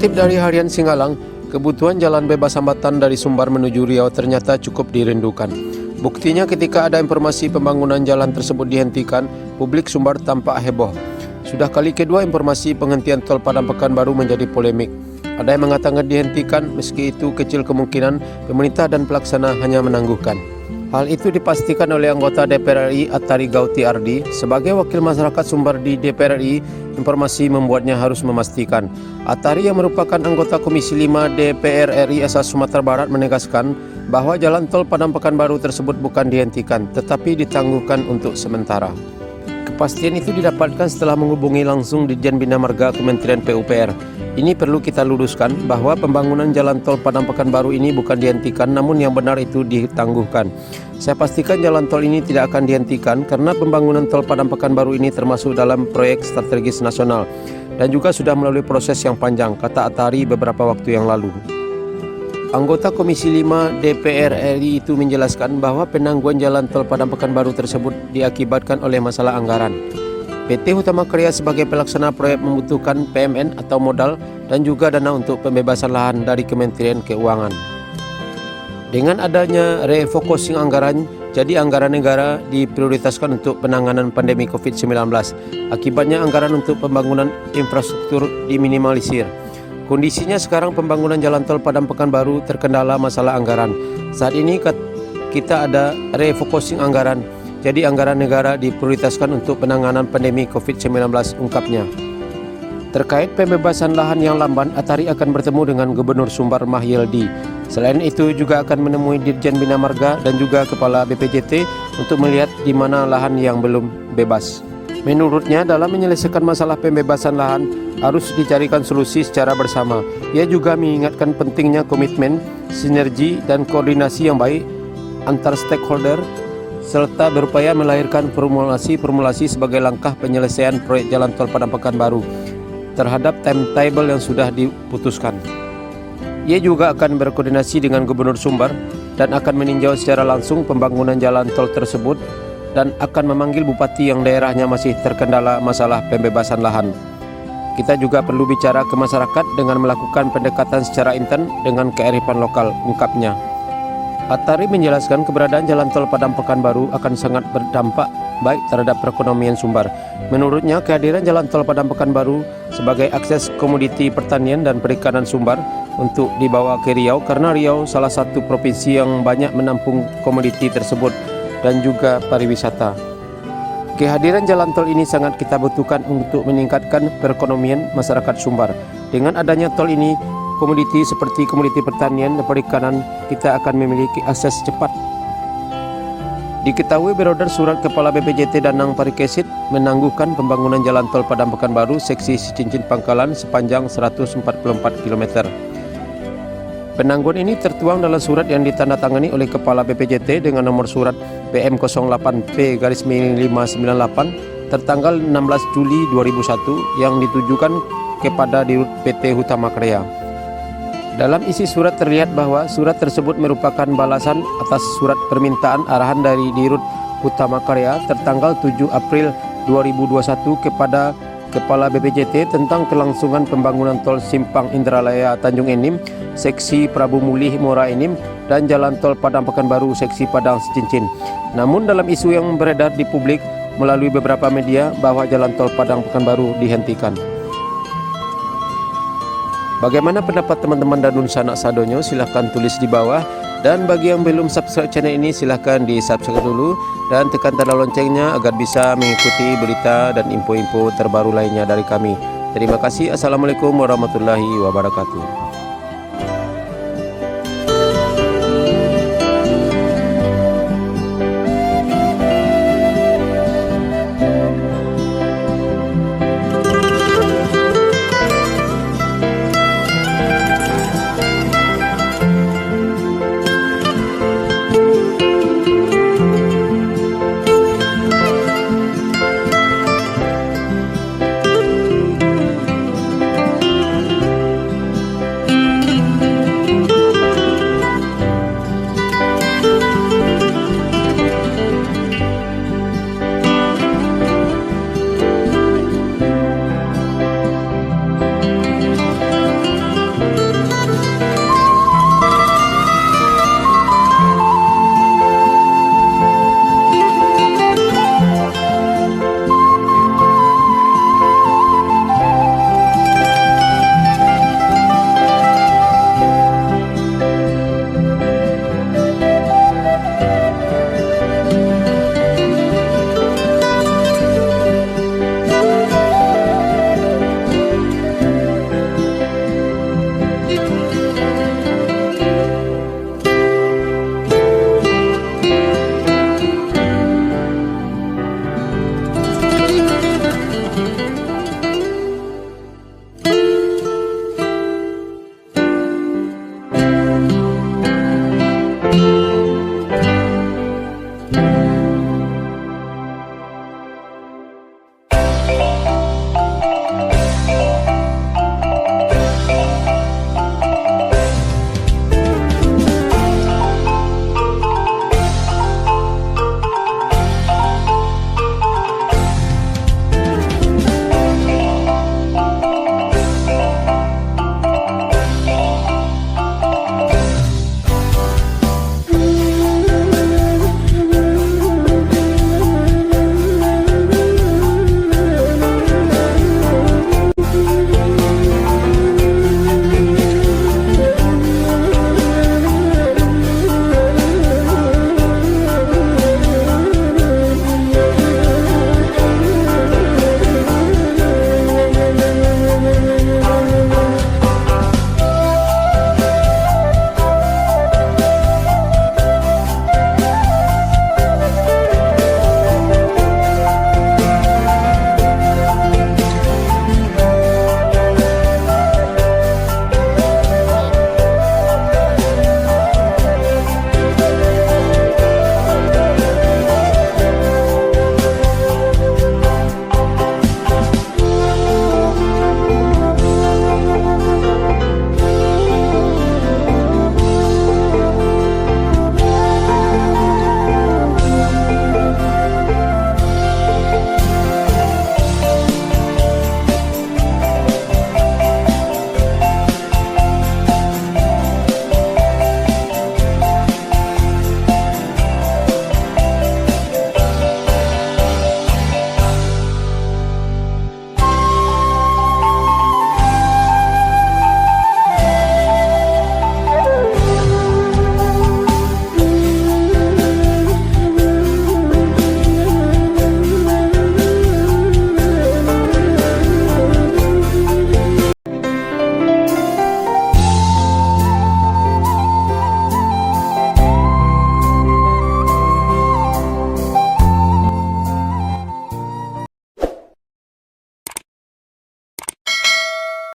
Dikutip dari Harian Singgalang, kebutuhan jalan bebas hambatan dari Sumbar menuju Riau ternyata cukup dirindukan. Buktinya ketika ada informasi pembangunan jalan tersebut dihentikan, publik Sumbar tampak heboh. Sudah kali kedua informasi penghentian tol Padang Pekanbaru menjadi polemik. Ada yang mengatakan dihentikan, meski itu kecil kemungkinan pemerintah dan pelaksana hanya menangguhkan. Hal itu dipastikan oleh anggota DPR RI Atari Gauti Ardi. Sebagai wakil masyarakat Sumbar di DPR RI, informasi membuatnya harus memastikan. Atari yang merupakan anggota Komisi 5 DPR RI asal Sumatera Barat menegaskan bahwa jalan tol Padang Pekanbaru tersebut bukan dihentikan, tetapi ditangguhkan untuk sementara. Kepastian itu didapatkan setelah menghubungi langsung Ditjen Bina Marga Kementerian PUPR. Ini perlu kita luruskan bahwa pembangunan jalan tol Padang Pekanbaru ini bukan dihentikan, namun yang benar itu ditangguhkan. Saya pastikan jalan tol ini tidak akan dihentikan karena pembangunan tol Padang Pekanbaru ini termasuk dalam proyek strategis nasional dan juga sudah melalui proses yang panjang, kata Atari beberapa waktu yang lalu. Anggota Komisi 5 DPR RI itu menjelaskan bahwa penangguhan jalan tol Padang Pekanbaru tersebut diakibatkan oleh masalah anggaran. PT Hutama Karya sebagai pelaksana proyek membutuhkan PMN atau modal dan juga dana untuk pembebasan lahan dari Kementerian Keuangan. Dengan adanya refocusing anggaran, jadi anggaran negara diprioritaskan untuk penanganan pandemi COVID-19. Akibatnya anggaran untuk pembangunan infrastruktur diminimalisir. Kondisinya sekarang pembangunan jalan tol Padang Pekanbaru terkendala masalah anggaran. Saat ini kita ada refocusing anggaran, jadi anggaran negara diprioritaskan untuk penanganan pandemi COVID-19, ungkapnya. Terkait pembebasan lahan yang lamban, Atari akan bertemu dengan Gubernur Sumbar Mahyildi. Selain itu juga akan menemui Ditjen Bina Marga dan juga Kepala BPJT untuk melihat di mana lahan yang belum bebas. Menurutnya, dalam menyelesaikan masalah pembebasan lahan harus dicarikan solusi secara bersama. Ia juga mengingatkan pentingnya komitmen, sinergi, dan koordinasi yang baik antar stakeholder, serta berupaya melahirkan formulasi sebagai langkah penyelesaian proyek jalan tol Padang Pekanbaru terhadap timetable yang sudah diputuskan. Ia juga akan berkoordinasi dengan Gubernur Sumbar dan akan meninjau secara langsung pembangunan jalan tol tersebut dan akan memanggil bupati yang daerahnya masih terkendala masalah pembebasan lahan. Kita juga perlu bicara ke masyarakat dengan melakukan pendekatan secara intern dengan kearifan lokal, ungkapnya. Atari menjelaskan keberadaan jalan tol Padang Pekanbaru akan sangat berdampak baik terhadap perekonomian Sumbar. Menurutnya, kehadiran jalan tol Padang Pekanbaru sebagai akses komoditi pertanian dan perikanan Sumbar untuk dibawa ke Riau karena Riau salah satu provinsi yang banyak menampung komoditi tersebut dan juga pariwisata. Kehadiran jalan tol ini sangat kita butuhkan untuk meningkatkan perekonomian masyarakat Sumbar. Dengan adanya tol ini, komoditi seperti komoditi pertanian dan perikanan kita akan memiliki akses cepat. Diketahui beredar surat Kepala BPJT Danang Parikesit menangguhkan pembangunan jalan tol Padang Pekanbaru seksi Cincin Pangkalan sepanjang 144 km. Penangguhan ini tertuang dalam surat yang ditandatangani oleh Kepala BPJT dengan nomor surat PM08P/598 tertanggal 16 Juli 2001 yang ditujukan kepada Dirut PT Hutama Karya. Dalam isi surat terlihat bahwa surat tersebut merupakan balasan atas surat permintaan arahan dari Dirut Hutama Karya tertanggal 7 April 2021 kepada Kepala BPJT tentang kelangsungan pembangunan tol Simpang Indralaya Tanjung Enim, seksi Prabu Mulih Muara Enim, dan jalan tol Padang Pekanbaru seksi Padang Cincin. Namun dalam isu yang beredar di publik melalui beberapa media bahwa jalan tol Padang Pekanbaru dihentikan. Bagaimana pendapat teman-teman dan sanak sadonyo? Silahkan tulis di bawah. Dan bagi yang belum subscribe channel ini, silahkan di subscribe dulu dan tekan tanda loncengnya agar bisa mengikuti berita dan info-info terbaru lainnya dari kami. Terima kasih. Assalamualaikum warahmatullahi wabarakatuh.